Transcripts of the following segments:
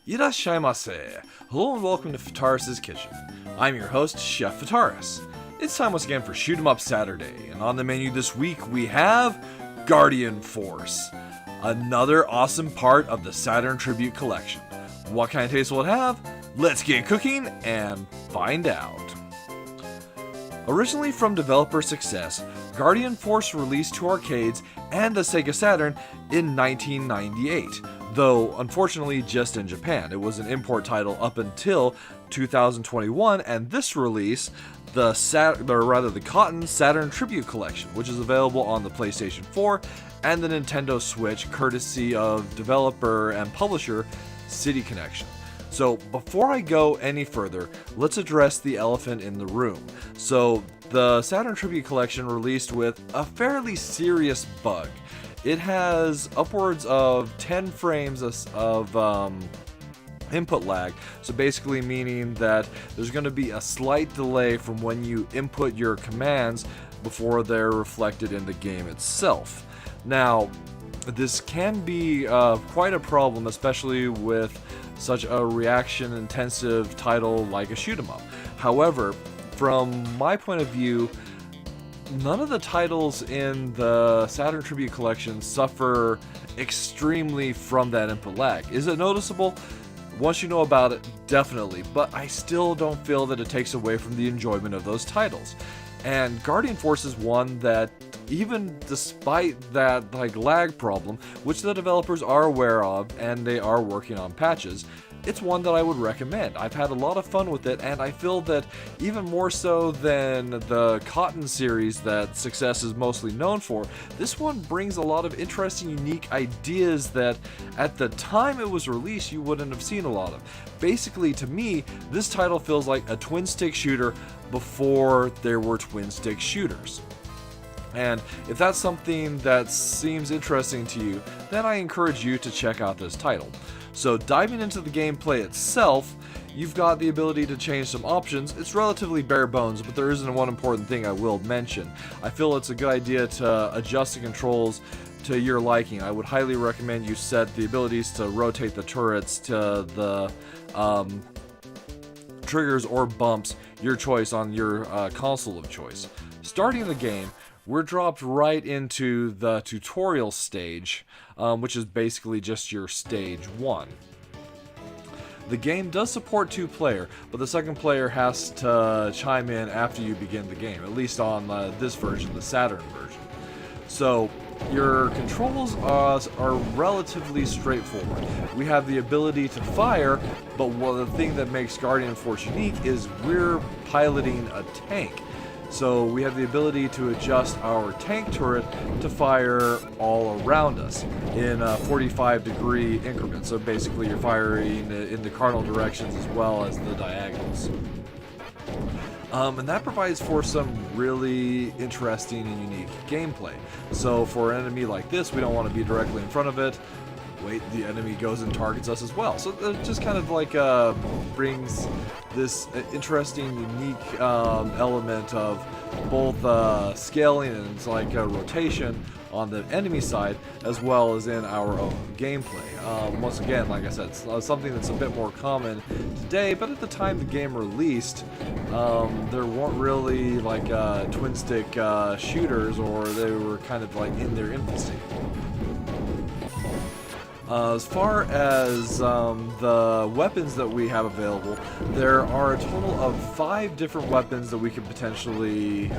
Irashaimase. Hello and welcome to Fataris' Kitchen. I'm your host, Chef Fataris. It's time once again for Shoot 'em Up Saturday, and on the menu this week we have Guardian Force, another awesome part of the Saturn Tribute Collection. What kind of taste will it have? Let's get cooking and find out. Originally from developer Success, Guardian Force released to arcades and the Sega Saturn in 1998, though unfortunately just in Japan. It was an import title up until 2021, and this release, the Cotton Saturn Tribute Collection, which is available on the PlayStation 4 and the Nintendo Switch, courtesy of developer and publisher City Connection. So before I go any further, let's address the elephant in the room. So the Saturn Tribute Collection released with a fairly serious bug. It has upwards of 10 frames of input lag, so basically meaning that there's going to be a slight delay from when you input your commands before they're reflected in the game itself. Now, this can be quite a problem, especially with such a reaction-intensive title like a shoot 'em up. However, from my point of view, none of the titles in the Saturn Tribute Collection suffer extremely from that input lag. Is it noticeable? Once you know about it, definitely, but I still don't feel that it takes away from the enjoyment of those titles. And Guardian Force is one that, even despite that lag problem, which the developers are aware of and they are working on patches, it's one that I would recommend. I've had a lot of fun with it, and I feel that even more so than the Cotton series that Success is mostly known for, this one brings a lot of interesting, unique ideas that at the time it was released you wouldn't have seen a lot of. Basically, to me, this title feels like a twin-stick shooter before there were twin-stick shooters. And if that's something that seems interesting to you, then I encourage you to check out this title. So diving into the gameplay itself, you've got the ability to change some options. It's relatively bare bones, but there isn't one important thing I will mention. I feel it's a good idea to adjust the controls to your liking. I would highly recommend you set the abilities to rotate the turrets to the triggers or bumps, your choice on your console of choice. Starting the game, we're dropped right into the tutorial stage, which is basically just your stage 1. The game does support 2-player, but the second player has to chime in after you begin the game, at least on this version, the Saturn version. So your controls are relatively straightforward. We have the ability to fire, but the thing that makes Guardian Force unique is we're piloting a tank. So we have the ability to adjust our tank turret to fire all around us in 45-degree increments. So basically you're firing in the cardinal directions as well as the diagonals. And that provides for some really interesting and unique gameplay. So for an enemy like this, we don't want to be directly in front of it. Wait, the enemy goes and targets us as well. So it just kind of brings this interesting, unique element of both scaling and a rotation on the enemy side, as well as in our own gameplay. Once again, like I said, it's something that's a bit more common today, but at the time the game released, there weren't really twin-stick shooters, or they were kind of in their infancy. As far as the weapons that we have available, there are a total of 5 different weapons that we can potentially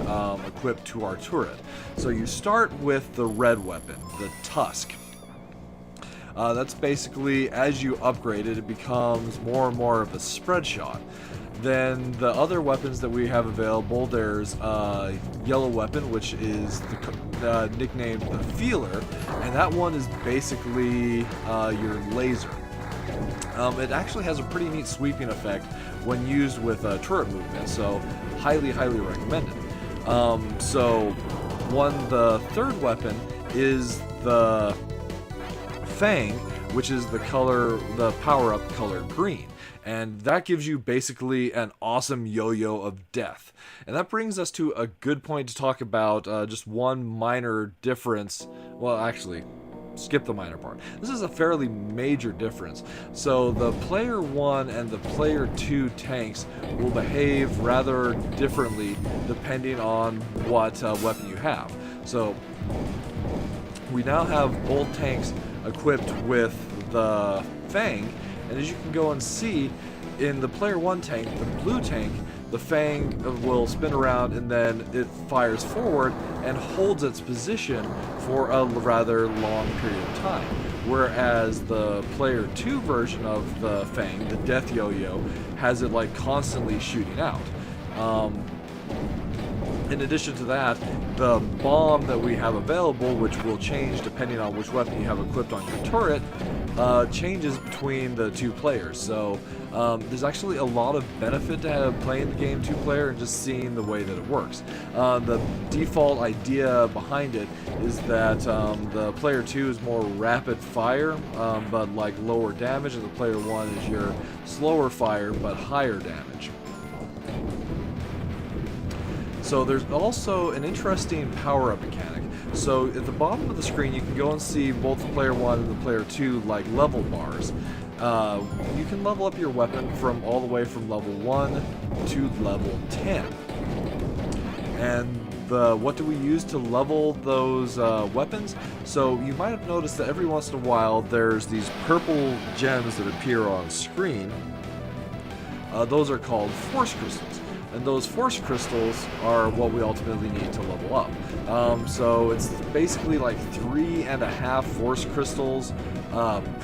equip to our turret. So you start with the red weapon, the Tusk. That's basically, as you upgrade it, it becomes more and more of a spread shot. Then the other weapons that we have available, there's a yellow weapon, which is nicknamed the Feeler, and that one is basically your laser. It actually has a pretty neat sweeping effect when used with turret movement, so highly recommend it. The third weapon is the Fang, which is the power-up color green. And that gives you basically an awesome yo-yo of death. And that brings us to a good point to talk about just one minor difference. Well, actually, skip the minor part. This is a fairly major difference. So the player 1 and the player 2 tanks will behave rather differently depending on what weapon you have. So we now have both tanks equipped with the Fang, and as you can go and see, in the player 1 tank, the blue tank, the Fang will spin around and then it fires forward and holds its position for a rather long period of time. Whereas the player 2 version of the Fang, the Death Yo-Yo, has it like constantly shooting out. In addition to that, the bomb that we have available, which will change depending on which weapon you have equipped on your turret, changes between the two players. So there's actually a lot of benefit to playing the game two-player and just seeing the way that it works. The default idea behind it is that the player 2 is more rapid fire, but like lower damage, and the player 1 is your slower fire but higher damage. So there's also an interesting power-up mechanic. So at the bottom of the screen, you can go and see both the player 1 and the player 2 like level bars. You can level up your weapon from all the way from level 1 to level 10. And what do we use to level those weapons? So you might have noticed that every once in a while there's these purple gems that appear on screen. Those are called force crystals. And those force crystals are what we ultimately need to level up. So it's basically like 3.5 force crystals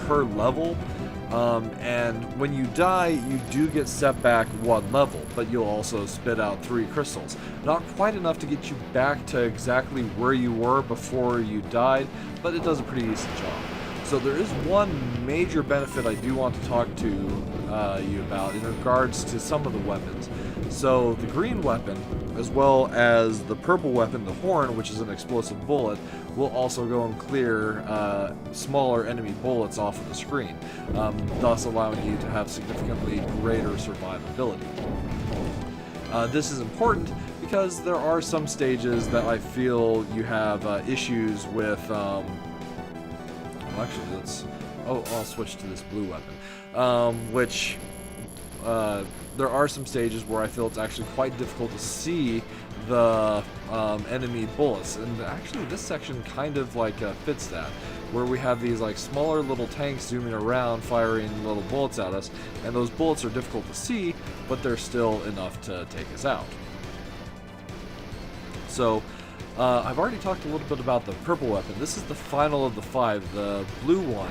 per level. And when you die, you do get set back 1 level, but you'll also spit out 3 crystals. Not quite enough to get you back to exactly where you were before you died, but it does a pretty decent job. So there is one major benefit I do want to talk to you about in regards to some of the weapons. So the green weapon, as well as the purple weapon, the horn, which is an explosive bullet, will also go and clear smaller enemy bullets off of the screen, thus allowing you to have significantly greater survivability. This is important because there are some stages that I feel you have issues with. Actually, I'll switch to this blue weapon, which there are some stages where I feel it's actually quite difficult to see the enemy bullets, and actually this section kind of like fits that, where we have these like smaller little tanks zooming around firing little bullets at us, and those bullets are difficult to see, but they're still enough to take us out. So I've already talked a little bit about the purple weapon. This is the final of the 5. The blue one,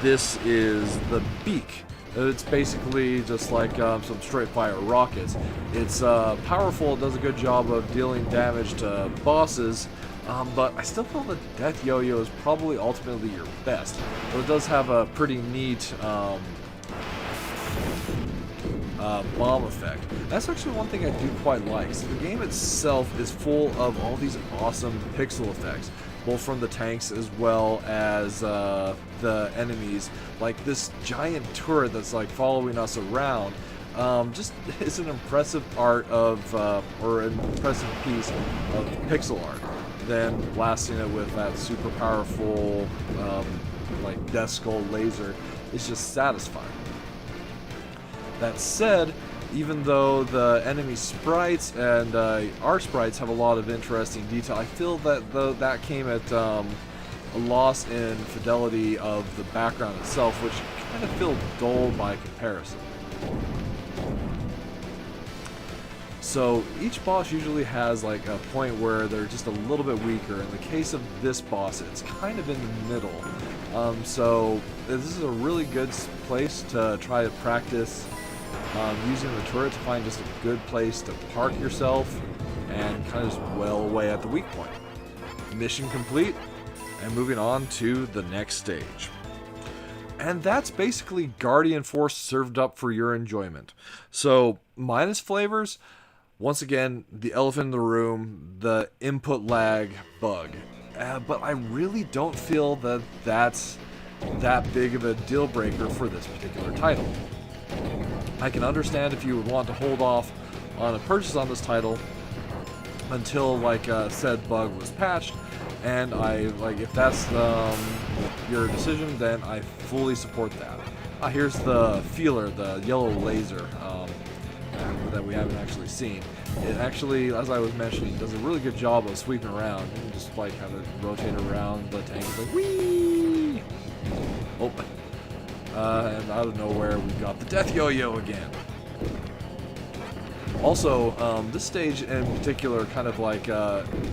this is the beak. It's basically just like some straight fire rockets. It's powerful, it does a good job of dealing damage to bosses, but I still feel the Death Yo-Yo is probably ultimately your best. But it does have a pretty neat bomb effect. That's actually one thing I do quite like. So the game itself is full of all these awesome pixel effects, both from the tanks as well as the enemies. Like this giant turret that's like following us around, just is an impressive art of, or an impressive piece of pixel art. Then blasting it with that super powerful, like Death Skull laser is just satisfying. That said, even though the enemy sprites and our sprites have a lot of interesting detail, I feel that that came at a loss in fidelity of the background itself, which kind of feel dull by comparison. So each boss usually has like a point where they're just a little bit weaker. In the case of this boss, it's kind of in the middle. So this is a really good place to try to practice using the turret to find just a good place to park yourself and kind of just well away at the weak point. Mission complete, and moving on to the next stage. And that's basically Guardian Force served up for your enjoyment. So, minus flavors, once again, the elephant in the room, the input lag bug. But I really don't feel that that's that big of a deal breaker for this particular title. I can understand if you would want to hold off on a purchase on this title until like said bug was patched, and if that's your decision, then I fully support that. Here's the feeler, the yellow laser that we haven't actually seen. It actually, as I was mentioning, does a really good job of sweeping around. You can just like have it rotate around the tank, like whee! Oh, and out of nowhere we've got the death yo-yo again. Also, this stage in particular kind of like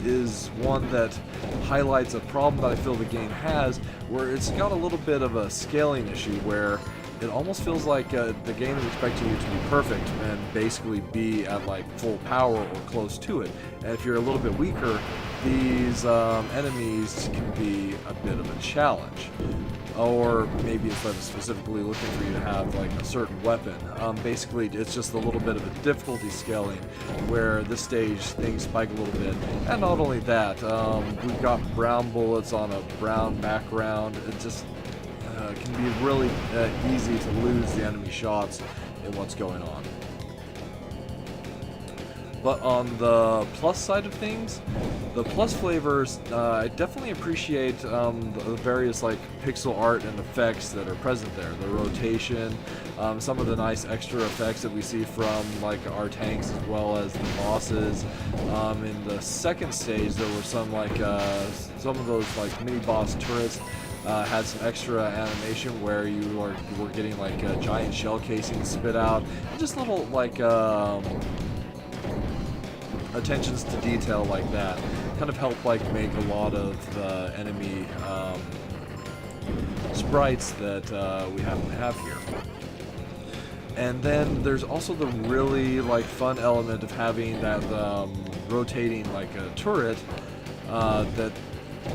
is one that highlights a problem that I feel the game has, where it's got a little bit of a scaling issue where it almost feels like the game is expecting you to be perfect and basically be at like full power or close to it. And if you're a little bit weaker, these enemies can be a bit of a challenge. Or maybe instead of specifically looking for you to have like a certain weapon, basically it's just a little bit of a difficulty scaling where this stage things spike a little bit. And not only that, we've got brown bullets on a brown background. It just can be really easy to lose the enemy shots in what's going on. But on the plus side of things, the plus flavors, I definitely appreciate the various like pixel art and effects that are present there. The rotation, some of the nice extra effects that we see from like our tanks as well as the bosses. In the second stage, there were some like some of those like mini boss turrets. Had some extra animation where you were getting like a giant shell casing spit out, and just little like attentions to detail like that kind of help like make a lot of the enemy sprites that we happen to have here. And then there's also the really like fun element of having that rotating like a turret that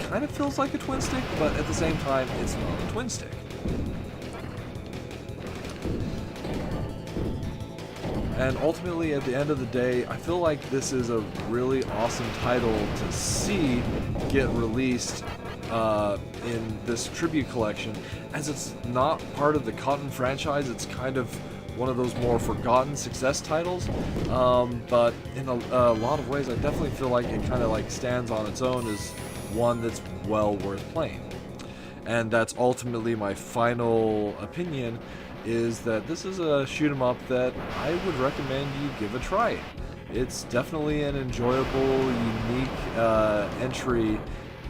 kind of feels like a twin stick, but at the same time it's not a twin stick. And ultimately, at the end of the day, I feel like this is a really awesome title to see get released in this tribute collection, as it's not part of the Cotton franchise. It's kind of one of those more forgotten success titles, but in a lot of ways, I definitely feel like it kind of like stands on its own as one that's well worth playing. And that's ultimately my final opinion, is that this is a shoot 'em up that I would recommend you give a try. It's definitely an enjoyable, unique entry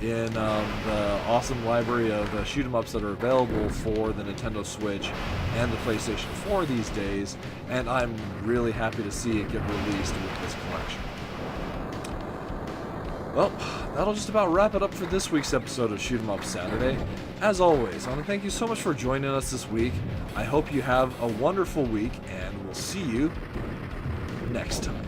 in the awesome library of shoot 'em ups that are available for the Nintendo Switch and the PlayStation 4 these days, and I'm really happy to see it get released with this collection. Well, that'll just about wrap it up for this week's episode of Shoot 'em Up Saturday. As always, I want to thank you so much for joining us this week. I hope you have a wonderful week, and we'll see you next time.